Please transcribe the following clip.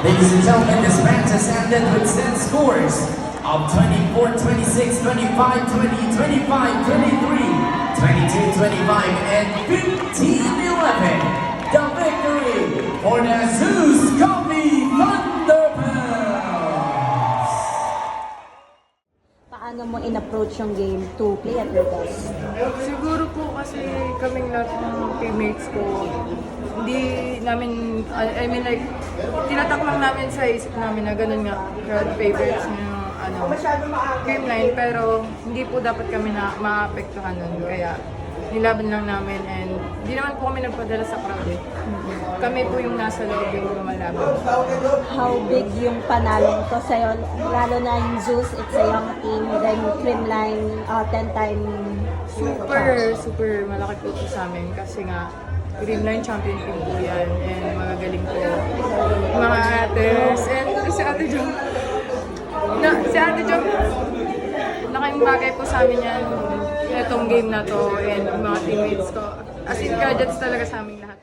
Ladies and gentlemen, this match has ended with set scores of 24-26, 25-20, 25-23, 22-25, and 15-11. The victory for the Zeus Coffee Thunderpants! Paano mo in-approach yung game to play at your best? Siguro po kasi kaming lahat ng teammates ko, hindi namin, I mean like, tinatak lang namin sa isip namin na ganun nga, crowd favorites ng game line, pero hindi po dapat kami na maapektuhan nun. Kaya nilaban lang namin and hindi naman po kami nagpadala sa crowd eh. Kami po yung nasa loob yung lumalaban. How big yung panalong to sa'yo? Lalo na yung Zeus, it's a young team, then Trimline, 10-time Super malaki po ito sa amin kasi nga Dreamline champion team po yan and magagaling po mga ates and si Ate Jom laking bagay po sa amin yan itong game na to and mga teammates ko as in gadgets talaga sa amin lahat.